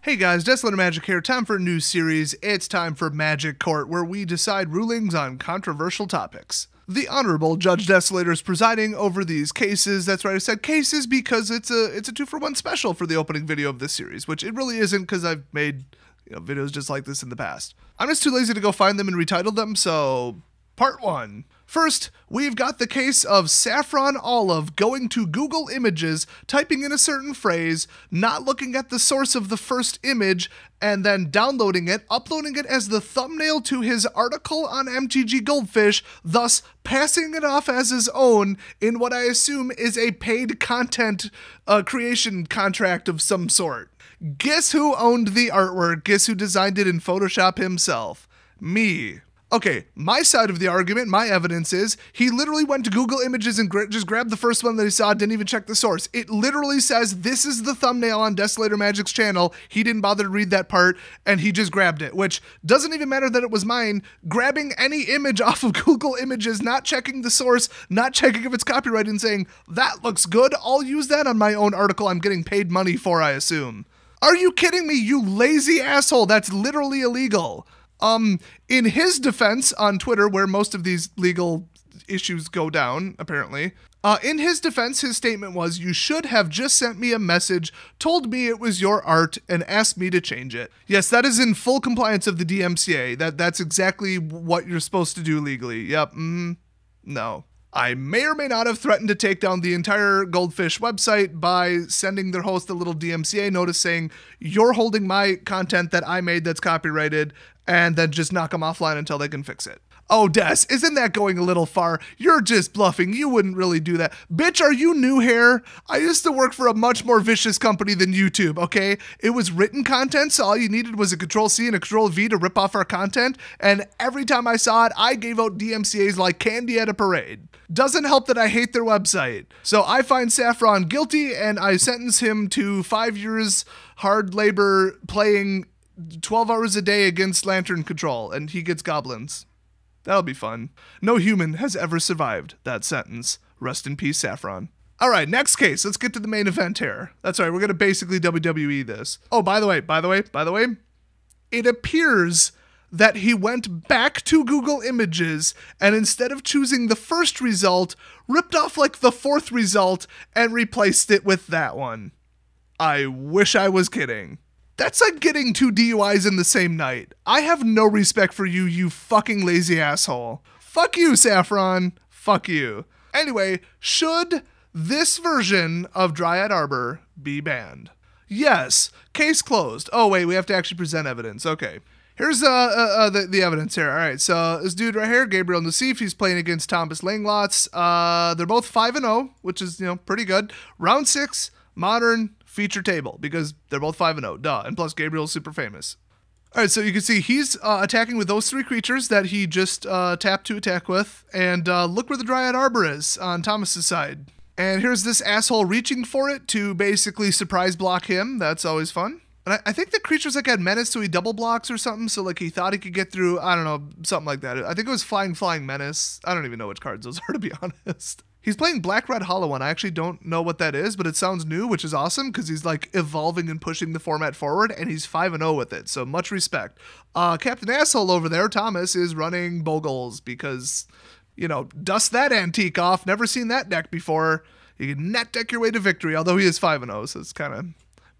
Hey guys, Desolator Magic here. Time for a new series. It's time for Magic Court, where we decide rulings on controversial topics. The Honorable Judge Desolator is presiding over these cases. That's right, I said cases because it's a 2-for-1 special for the opening video of this series, which it really isn't because I've made videos just like this in the past. I'm just too lazy to go find them and retitle them, so part 1. First, we've got the case of Saffron Olive going to Google Images, typing in a certain phrase, not looking at the source of the first image, and then downloading it, uploading it as the thumbnail to his article on MTG Goldfish, thus passing it off as his own in what I assume is a paid content creation contract of some sort. Guess who owned the artwork? Guess who designed it in Photoshop himself? Me. Okay, my side of the argument, my evidence is, he literally went to Google Images and just grabbed the first one that he saw, didn't even check the source. It literally says, this is the thumbnail on Desolator Magic's channel. He didn't bother to read that part, and he just grabbed it, which doesn't even matter that it was mine. Grabbing any image off of Google Images, not checking the source, not checking if it's copyrighted, and saying, that looks good, I'll use that on my own article I'm getting paid money for, I assume. Are you kidding me, you lazy asshole? That's literally illegal. In his defense on Twitter, where most of these legal issues go down, apparently, in his defense, his statement was, you should have just sent me a message, told me it was your art, and asked me to change it. Yes, that is in full compliance of the DMCA. That's exactly what you're supposed to do legally. Yep, no. I may or may not have threatened to take down the entire Goldfish website by sending their host a little DMCA notice saying, you're holding my content that I made that's copyrighted, and then just knock them offline until they can fix it. Oh, Des, isn't that going a little far? You're just bluffing. You wouldn't really do that. Bitch, are you new here? I used to work for a much more vicious company than YouTube, okay? It was written content, so all you needed was a Control-C and a Control-V to rip off our content, and every time I saw it, I gave out DMCAs like candy at a parade. Doesn't help that I hate their website. So I find Saffron guilty, and I sentence him to 5 years hard labor playing 12 hours a day against Lantern Control, and he gets goblins. That'll be fun. No human has ever survived that sentence. Rest in peace, Saffron. All right, next case. Let's get to the main event here. That's right, we're going to basically WWE this. Oh, by the way, it appears that he went back to Google Images and instead of choosing the first result, ripped off like the fourth result and replaced it with that one. I wish I was kidding. That's like getting 2 DUIs in the same night. I have no respect for you, you fucking lazy asshole. Fuck you, Saffron. Fuck you. Anyway, should this version of Dryad Arbor be banned? Yes. Case closed. Oh, wait, we have to actually present evidence. Okay. Here's the evidence here. All right, so this dude right here, Gabriel Nassif, he's playing against Thomas Langlots. They're both 5-0, which is, pretty good. Round 6, Modern, feature table, because they're both 5-0, duh, and plus Gabriel's super famous. Alright, so you can see he's attacking with those 3 creatures that he just tapped to attack with, and look where the Dryad Arbor is on Thomas's side. And here's this asshole reaching for it to basically surprise block him. That's always fun. And I think the creature's like had menace, so he double blocks or something, so like he thought he could get through, I don't know, something like that. I think it was flying menace. I don't even know which cards those are, to be honest. He's playing Black-Red Hollow One. I actually don't know what that is, but it sounds new, which is awesome because he's like evolving and pushing the format forward, and he's 5-0 with it, so much respect. Captain Asshole over there, Thomas, is running Bogles because, dust that antique off. Never seen that deck before. You can net deck your way to victory, although he is 5-0, so it's kind of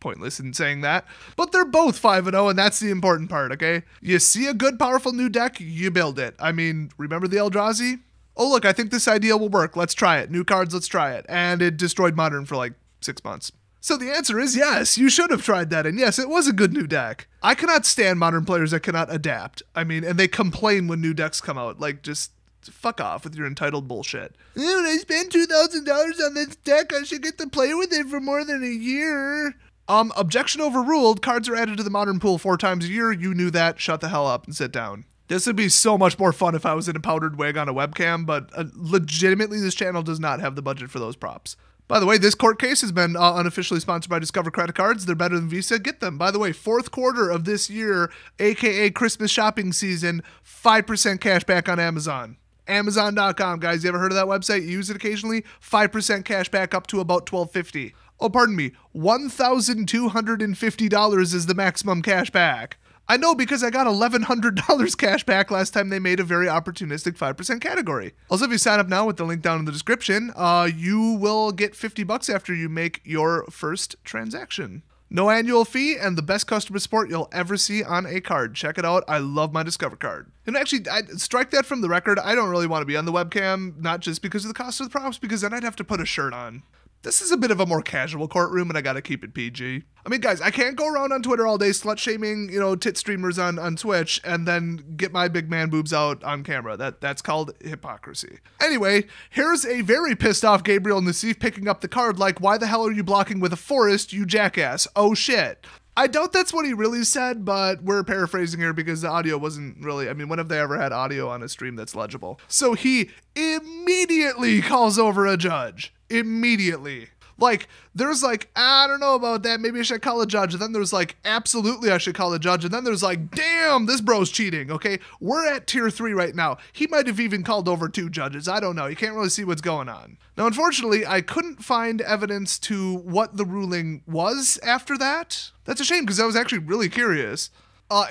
pointless in saying that. But they're both 5-0, and that's the important part, okay? You see a good, powerful new deck, you build it. I mean, remember the Eldrazi? Oh, look, I think this idea will work. Let's try it. New cards, let's try it. And it destroyed Modern for like 6 months. So the answer is yes, you should have tried that. And yes, it was a good new deck. I cannot stand Modern players that cannot adapt. I mean, and they complain when new decks come out. Like, just fuck off with your entitled bullshit. When I spend $2,000 on this deck, I should get to play with it for more than a year. Objection overruled. Cards are added to the Modern pool 4 times a year. You knew that. Shut the hell up and sit down. This would be so much more fun if I was in a powdered wig on a webcam, but legitimately this channel does not have the budget for those props. By the way, this court case has been unofficially sponsored by Discover Credit Cards. They're better than Visa. Get them. By the way, 4th quarter of this year, aka Christmas shopping season, 5% cash back on Amazon. Amazon.com, guys. You ever heard of that website? You use it occasionally? 5% cash back up to about $12.50. Oh, pardon me, $1,250 is the maximum cash back. I know because I got $1,100 cash back last time they made a very opportunistic 5% category. Also, if you sign up now with the link down in the description, you will get $50 after you make your first transaction. No annual fee and the best customer support you'll ever see on a card. Check it out. I love my Discover card. And actually, I strike that from the record. I don't really want to be on the webcam, not just because of the cost of the props, because then I'd have to put a shirt on. This is a bit of a more casual courtroom, and I gotta keep it PG. I mean, guys, I can't go around on Twitter all day slut-shaming, tit streamers on Twitch, and then get my big man boobs out on camera. That's called hypocrisy. Anyway, here's a very pissed off Gabriel Nassif picking up the card like, why the hell are you blocking with a forest, you jackass? Oh shit. I doubt that's what he really said, but we're paraphrasing here because the audio wasn't really, when have they ever had audio on a stream that's legible? So he immediately calls over a judge. Immediately. There's I don't know about that, maybe I should call a judge, and then there's absolutely I should call a judge, and then there's damn, this bro's cheating, okay? We're at tier 3 right now. He might have even called over 2 judges, I don't know, you can't really see what's going on. Now, unfortunately, I couldn't find evidence to what the ruling was after that. That's a shame, because I was actually really curious.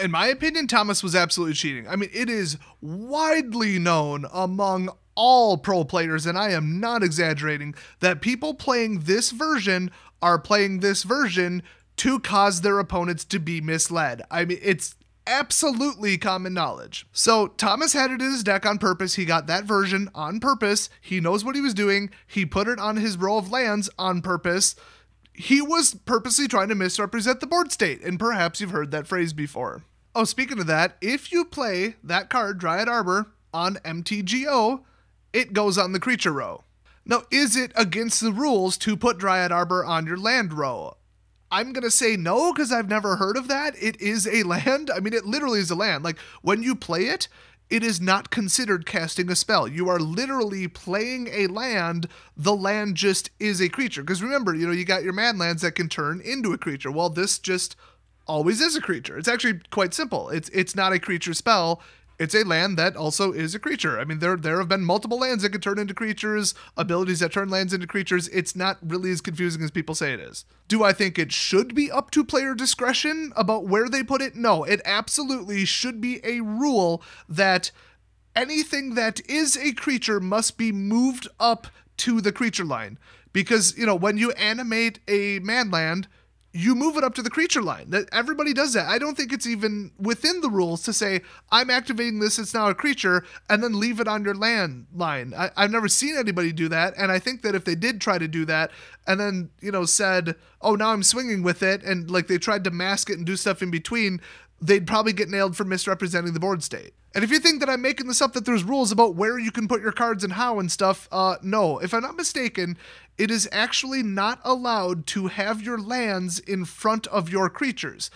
In my opinion, Thomas was absolutely cheating. It is widely known among all pro players, and I am not exaggerating, that people playing this version are playing this version to cause their opponents to be misled. It's absolutely common knowledge. So Thomas had it in his deck on purpose. He got that version on purpose. He knows what he was doing. He put it on his row of lands on purpose. He was purposely trying to misrepresent the board state, and perhaps you've heard that phrase before. Oh, speaking of that, if you play that card, Dryad Arbor, on MTGO, it goes on the creature row. Now, is it against the rules to put Dryad Arbor on your land row? I'm going to say no, because I've never heard of that. It is a land. It literally is a land. When you play it, it is not considered casting a spell. You are literally playing a land. The land just is a creature. Because remember, you got your man lands that can turn into a creature. Well, this just always is a creature. It's actually quite simple. It's not a creature spell. It's a land that also is a creature. There have been multiple lands that can turn into creatures, abilities that turn lands into creatures. It's not really as confusing as people say it is. Do I think it should be up to player discretion about where they put it? No, it absolutely should be a rule that anything that is a creature must be moved up to the creature line. Because, when you animate a man land, you move it up to the creature line. That everybody does that. I don't think it's even within the rules to say, I'm activating this, it's now a creature, and then leave it on your land line. I've never seen anybody do that, and I think that if they did try to do that, and then, said, oh, now I'm swinging with it, and they tried to mask it and do stuff in between, they'd probably get nailed for misrepresenting the board state. And if you think that I'm making this up, that there's rules about where you can put your cards and how and stuff, no. If I'm not mistaken, it is actually not allowed to have your lands in front of your creatures.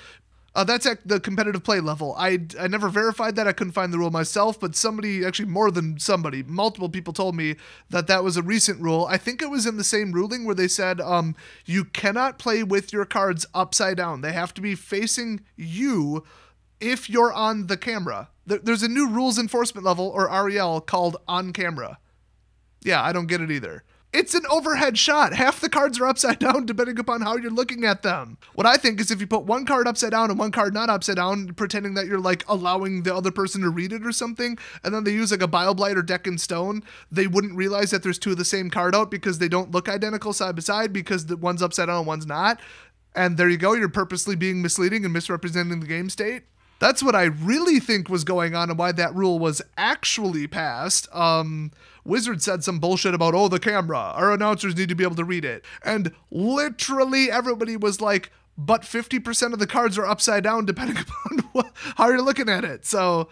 That's at the competitive play level. I never verified that. I couldn't find the rule myself, but somebody, actually more than somebody, multiple people told me that was a recent rule. I think it was in the same ruling where they said you cannot play with your cards upside down. They have to be facing you if you're on the camera. There's a new rules enforcement level, or REL, called on camera. Yeah, I don't get it either. It's an overhead shot. Half the cards are upside down depending upon how you're looking at them. What I think is if you put one card upside down and one card not upside down, pretending that you're allowing the other person to read it or something, and then they use a Bile-Blight or Deck in Stone, they wouldn't realize that there's two of the same card out because they don't look identical side by side because the one's upside down and one's not. And there you go. You're purposely being misleading and misrepresenting the game state. That's what I really think was going on and why that rule was actually passed. Wizard said some bullshit about, the camera. Our announcers need to be able to read it. And literally everybody was like, but 50% of the cards are upside down depending upon how you're looking at it. So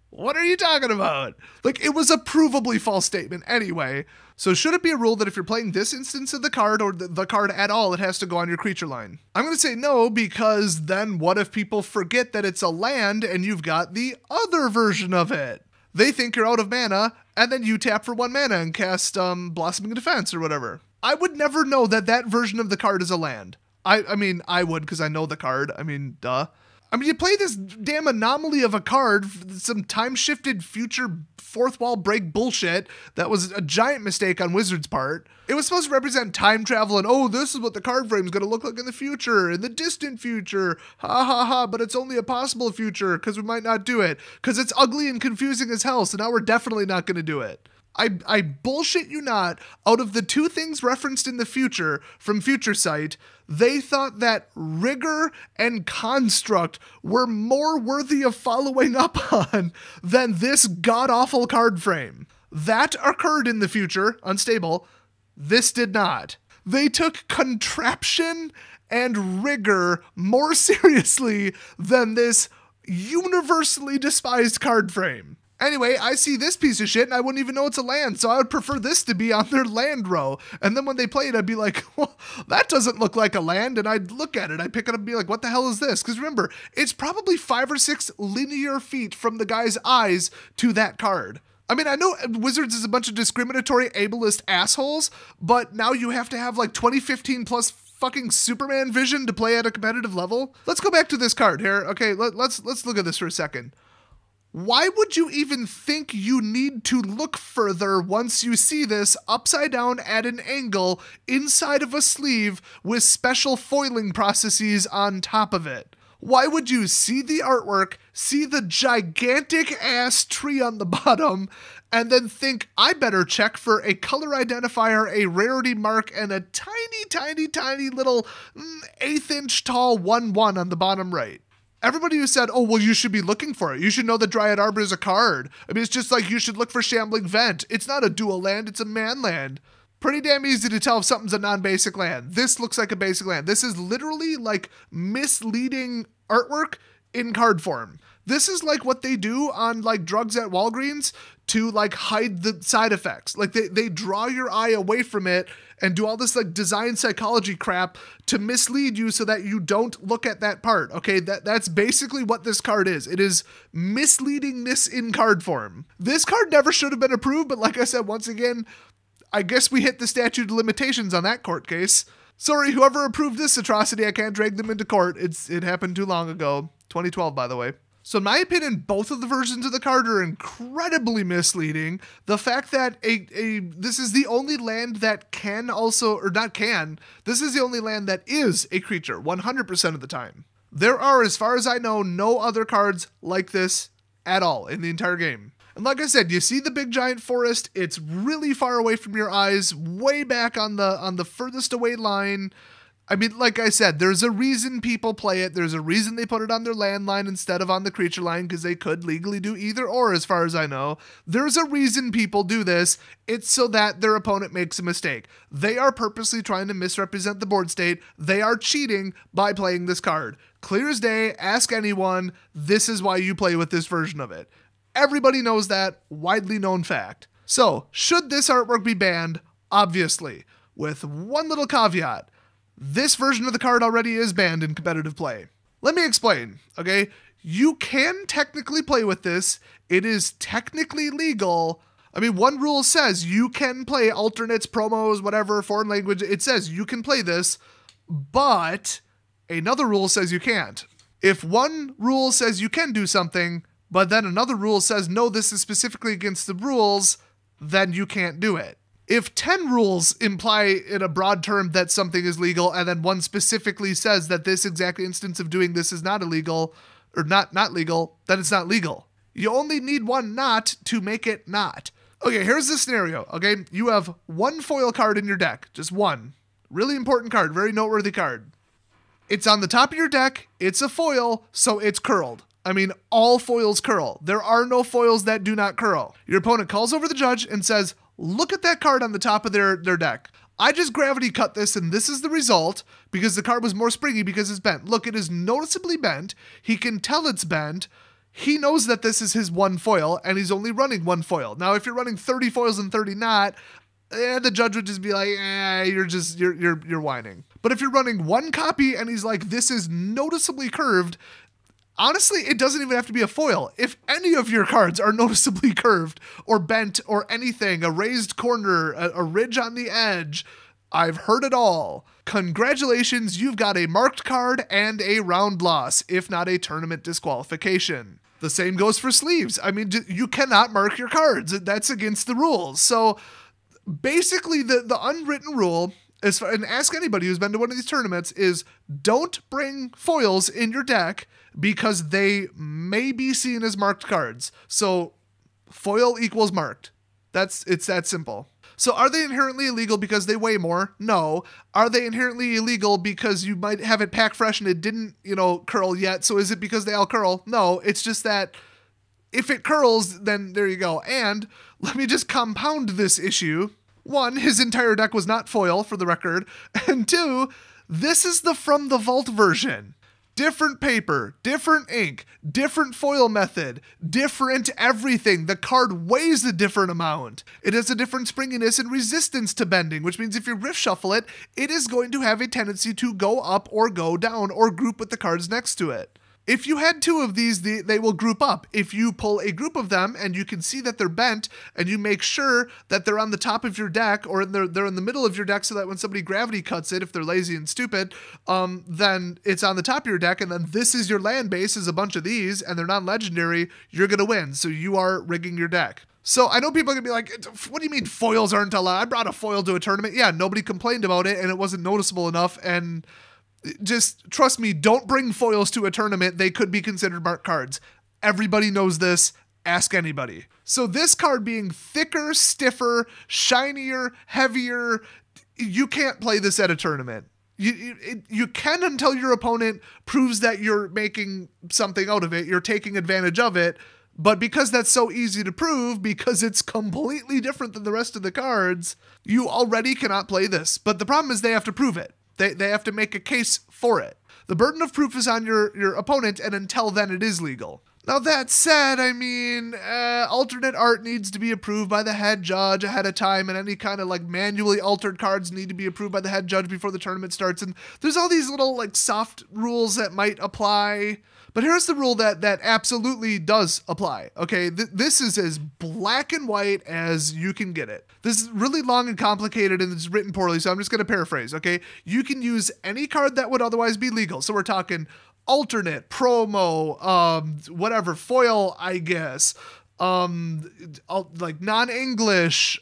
what are you talking about? It was a provably false statement anyway. So should it be a rule that if you're playing this instance of the card or the card at all, it has to go on your creature line? I'm going to say no, because then what if people forget that it's a land and you've got the other version of it? They think you're out of mana, and then you tap for 1 mana and cast Blossoming Defense or whatever. I would never know that version of the card is a land. I mean, I would because I know the card. Duh. I mean, you play this damn anomaly of a card, some time-shifted future fourth wall break bullshit that was a giant mistake on Wizards' part. It was supposed to represent time travel and, oh, this is what the card frame is going to look like in the future, in the distant future, ha ha ha, but it's only a possible future because we might not do it, because it's ugly and confusing as hell, so now we're definitely not going to do it. I bullshit you not, out of the two things referenced in the future from Future Sight, they thought that Rigor and Construct were more worthy of following up on than this god-awful card frame. That occurred in the future, Unstable. This did not. They took Contraption and Rigor more seriously than this universally despised card frame. Anyway, I see this piece of shit and I wouldn't even know it's a land, so I would prefer this to be on their land row. And then when they play it, I'd be like, well, that doesn't look like a land, and I'd look at it, I'd pick it up and be like, what the hell is this? Because remember, it's probably 5 or 6 linear feet from the guy's eyes to that card. I mean, I know Wizards is a bunch of discriminatory, ableist assholes, but now you have to have like 2015 plus fucking Superman vision to play at a competitive level. Let's go back to this card here. Okay, let's look at this for a second. Why would you even think you need to look further once you see this upside down at an angle inside of a sleeve with special foiling processes on top of it? Why would you see the artwork, see the gigantic ass tree on the bottom, and then think, I better check for a color identifier, a rarity mark, and a tiny little 1/8 inch tall 1/1 on the bottom right? Everybody who said, oh, well, you should be looking for it. You should know that Dryad Arbor is a card. I mean, it's just like you should look for Shambling Vent. It's not a dual land, it's a man land. Pretty damn easy to tell if something's a non-basic land. This looks like a basic land. This is literally like misleading artwork in card form. This is like what they do on like drugs at Walgreens to like hide the side effects. Like they draw your eye away from it and do all this like design psychology crap to mislead you so that you don't look at that part. Okay, that's basically what this card is. It is misleadingness in card form. This card never should have been approved, but like I said, once again, I guess we hit the statute of limitations on that court case. Sorry, whoever approved this atrocity, I can't drag them into court. It happened too long ago. 2012, by the way. So in my opinion, both of the versions of the card are incredibly misleading. The fact that this is the only land that can also, or not can, this is the only land that is a creature 100% of the time. There are, as far as I know, no other cards like this at all in the entire game. And like I said, you see the big giant forest, it's really far away from your eyes, way back on the furthest away line. I mean, like I said, there's a reason people play it. There's a reason they put it on their land line instead of on the creature line, because they could legally do either or, as far as I know. There's a reason people do this. It's so that their opponent makes a mistake. They are purposely trying to misrepresent the board state. They are cheating by playing this card. Clear as day, ask anyone, this is why you play with this version of it. Everybody knows that, widely known fact. So, should this artwork be banned? Obviously, with one little caveat. This version of the card already is banned in competitive play. Let me explain, okay? You can technically play with this. It is technically legal. I mean, one rule says you can play alternates, promos, whatever, foreign language. It says you can play this, but another rule says you can't. If one rule says you can do something, but then another rule says, no, this is specifically against the rules, then you can't do it. If 10 rules imply in a broad term that something is legal, and then one specifically says that this exact instance of doing this is not illegal, or not legal, then it's not legal. You only need one not to make it not. Okay, here's the scenario, okay? You have one foil card in your deck, just one. Really important card, very noteworthy card. It's on the top of your deck, it's a foil, so it's curled. I mean, all foils curl. There are no foils that do not curl. Your opponent calls over the judge and says, look at that card on the top of their deck. I just gravity cut this, and this is the result, because the card was more springy because it's bent. Look, it is noticeably bent. He can tell it's bent. He knows that this is his one foil, and he's only running one foil. Now, if you're running 30 foils and 30 not, the judge would just be like, you're whining. But if you're running one copy, and he's like, this is noticeably curved, honestly, it doesn't even have to be a foil. If any of your cards are noticeably curved or bent or anything, a raised corner, a ridge on the edge, I've heard it all. Congratulations, you've got a marked card and a round loss, if not a tournament disqualification. The same goes for sleeves. I mean, you cannot mark your cards. That's against the rules. So basically the unwritten rule, and ask anybody who's been to one of these tournaments, is don't bring foils in your deck because they may be seen as marked cards. So foil equals marked. It's that simple. So are they inherently illegal because they weigh more? No. Are they inherently illegal because you might have it pack fresh and it didn't, curl yet? So is it because they all curl? No. It's just that if it curls, then there you go. And let me just compound this issue. 1, his entire deck was not foil, for the record. And 2, this is the From the Vault version. Different paper, different ink, different foil method, different everything. The card weighs a different amount. It has a different springiness and resistance to bending, which means if you rift shuffle it, it is going to have a tendency to go up or go down or group with the cards next to it. If you had 2 of these, they will group up. If you pull a group of them and you can see that they're bent and you make sure that they're on the top of your deck or they're in the middle of your deck so that when somebody gravity cuts it, if they're lazy and stupid, then it's on the top of your deck, and then this is your land base is a bunch of these and they're non-legendary, you're going to win. So you are rigging your deck. So I know people are going to be like, what do you mean foils aren't allowed? I brought a foil to a tournament. Yeah, nobody complained about it and it wasn't noticeable enough, and just trust me, don't bring foils to a tournament. They could be considered marked cards. Everybody knows this. Ask anybody. So this card being thicker, stiffer, shinier, heavier, you can't play this at a tournament. You can until your opponent proves that you're making something out of it. You're taking advantage of it. But because that's so easy to prove, because it's completely different than the rest of the cards, you already cannot play this. But the problem is they have to prove it. They have to make a case for it. The burden of proof is on your opponent, and until then, it is legal. Now, that said, I mean, alternate art needs to be approved by the head judge ahead of time, and any kind of, manually altered cards need to be approved by the head judge before the tournament starts, and there's all these little, soft rules that might apply. But here's the rule that absolutely does apply, okay? This is as black and white as you can get it. This is really long and complicated, and it's written poorly, so I'm just going to paraphrase, okay? You can use any card that would otherwise be legal. So we're talking alternate, promo, whatever, foil, I guess, non-English,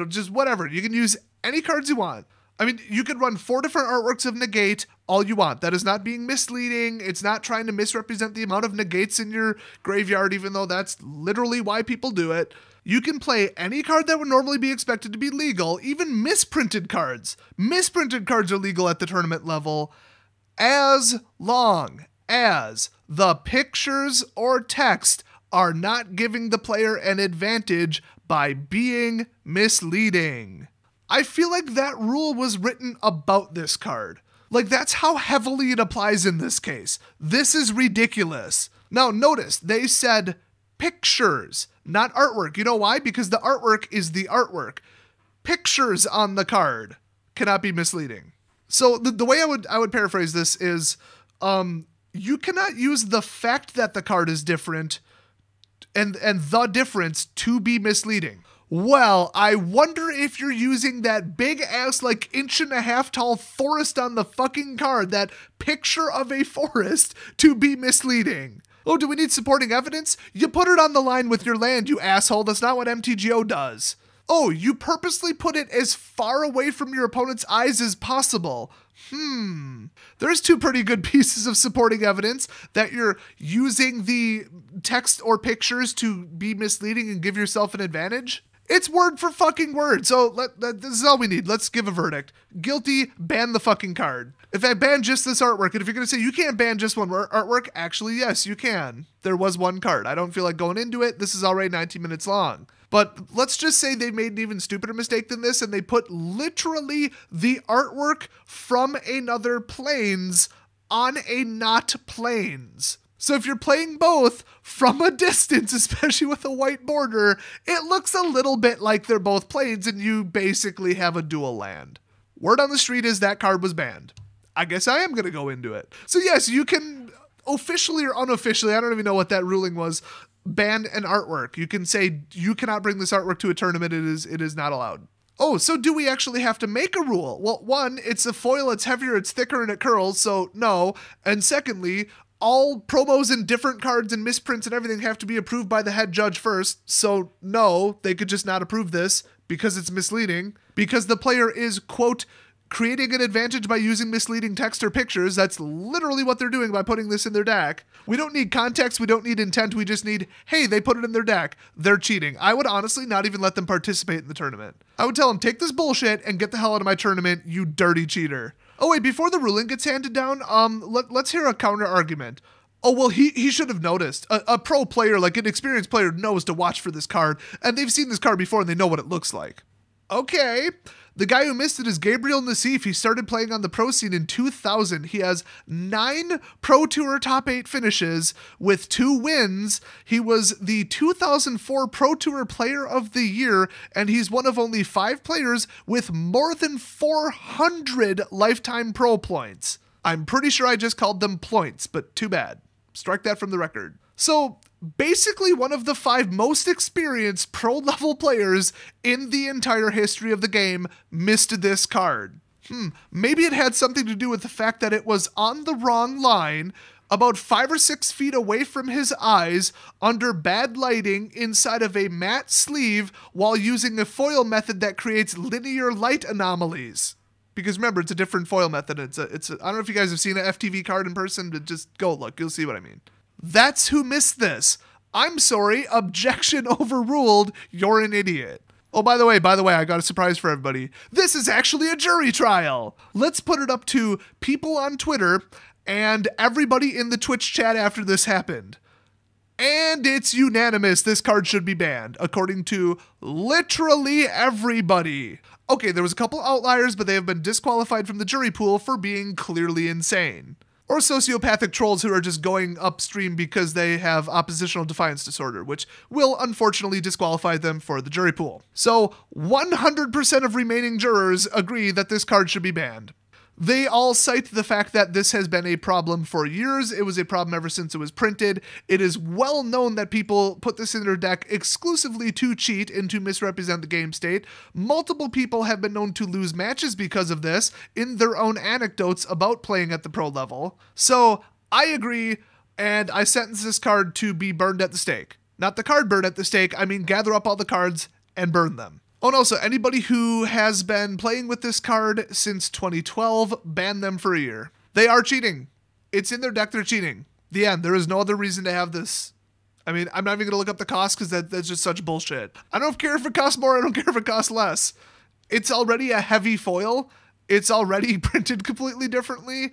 just whatever. You can use any cards you want. I mean, you could run 4 different artworks of negate all you want. That is not being misleading. It's not trying to misrepresent the amount of negates in your graveyard, even though that's literally why people do it. You can play any card that would normally be expected to be legal, even misprinted cards. Misprinted cards are legal at the tournament level as long as the pictures or text are not giving the player an advantage by being misleading. I feel like that rule was written about this card. That's how heavily it applies in this case. This is ridiculous. Now, notice, they said pictures, not artwork. You know why? Because the artwork is the artwork. Pictures on the card cannot be misleading. So the way I would paraphrase this is, you cannot use the fact that the card is different and the difference to be misleading. Well, I wonder if you're using that big ass 1.5 tall forest on the fucking card, that picture of a forest, to be misleading. Oh, do we need supporting evidence? You put it on the line with your land, you asshole. That's not what MTGO does. Oh, you purposely put it as far away from your opponent's eyes as possible. There's 2 pretty good pieces of supporting evidence that you're using the text or pictures to be misleading and give yourself an advantage. It's word for fucking word. So this is all we need. Let's give a verdict. Guilty, ban the fucking card. If I ban just this artwork, and if you're going to say you can't ban just one artwork, actually, yes, you can. There was one card. I don't feel like going into it. This is already 19 minutes long. But let's just say they made an even stupider mistake than this, and they put literally the artwork from another planes on a not planes. So if you're playing both from a distance, especially with a white border, it looks a little bit like they're both planes and you basically have a dual land. Word on the street is that card was banned. I guess I am going to go into it. So yes, you can officially or unofficially, I don't even know what that ruling was, ban an artwork. You can say you cannot bring this artwork to a tournament. It is not allowed. Oh, so do we actually have to make a rule? Well, one, it's a foil, it's heavier, it's thicker, and it curls, so no. And secondly, all promos and different cards and misprints and everything have to be approved by the head judge first, so no, they could just not approve this because it's misleading. Because the player is, quote, creating an advantage by using misleading text or pictures. That's literally what they're doing by putting this in their deck. We don't need context, we don't need intent, we just need, hey, they put it in their deck. They're cheating. I would honestly not even let them participate in the tournament. I would tell them, take this bullshit and get the hell out of my tournament, you dirty cheater. Oh wait, before the ruling gets handed down, let's hear a counter argument. Oh, well, he should have noticed. A pro player, like an experienced player, knows to watch for this card, and they've seen this card before and they know what it looks like. Okay. The guy who missed it is Gabriel Nassif. He started playing on the pro scene in 2000. He has 9 Pro Tour top 8 finishes with 2 wins. He was the 2004 Pro Tour Player of the Year, and he's one of only 5 players with more than 400 lifetime pro points. I'm pretty sure I just called them ploints, but too bad. Strike that from the record. So basically one of the 5 most experienced pro-level players in the entire history of the game missed this card. Maybe it had something to do with the fact that it was on the wrong line, about 5 or 6 feet away from his eyes, under bad lighting, inside of a matte sleeve, while using a foil method that creates linear light anomalies. Because remember, it's a different foil method. I don't know if you guys have seen an FTV card in person, but just go look, you'll see what I mean. That's who missed this. I'm sorry, objection overruled, you're an idiot. Oh, by the way, I got a surprise for everybody. This is actually a jury trial. Let's put it up to people on Twitter and everybody in the Twitch chat after this happened. And it's unanimous, this card should be banned, according to literally everybody. Okay, there was a couple outliers, but they have been disqualified from the jury pool for being clearly insane. Or sociopathic trolls who are just going upstream because they have oppositional defiance disorder, which will unfortunately disqualify them for the jury pool. So 100% of remaining jurors agree that this card should be banned. They all cite the fact that this has been a problem for years. It was a problem ever since it was printed. It is well known that people put this in their deck exclusively to cheat and to misrepresent the game state. Multiple people have been known to lose matches because of this in their own anecdotes about playing at the pro level. So I agree, and I sentence this card to be burned at the stake. Not the card burned at the stake, I mean gather up all the cards and burn them. Oh no, so anybody who has been playing with this card since 2012, ban them for a year. They are cheating. It's in their deck, they're cheating. The end. There is no other reason to have this. I mean, I'm not even going to look up the cost because that's just such bullshit. I don't care if it costs more, I don't care if it costs less. It's already a heavy foil. It's already printed completely differently.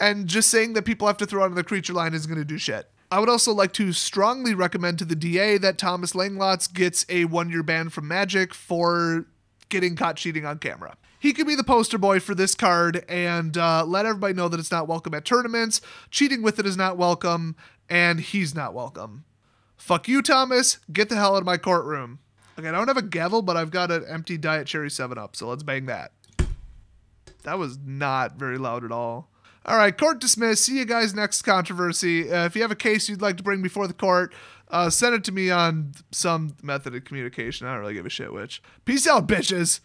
And just saying that people have to throw out of the creature line isn't going to do shit. I would also like to strongly recommend to the DA that Thomas Langlots gets a 1-year ban from Magic for getting caught cheating on camera. He could be the poster boy for this card and let everybody know that it's not welcome at tournaments, cheating with it is not welcome, and he's not welcome. Fuck you, Thomas. Get the hell out of my courtroom. Okay, I don't have a gavel, but I've got an empty Diet Cherry 7-Up, so let's bang that. That was not very loud at all. All right, court dismissed. See you guys next controversy. If you have a case you'd like to bring before the court, send it to me on some method of communication. I don't really give a shit which. Peace out, bitches.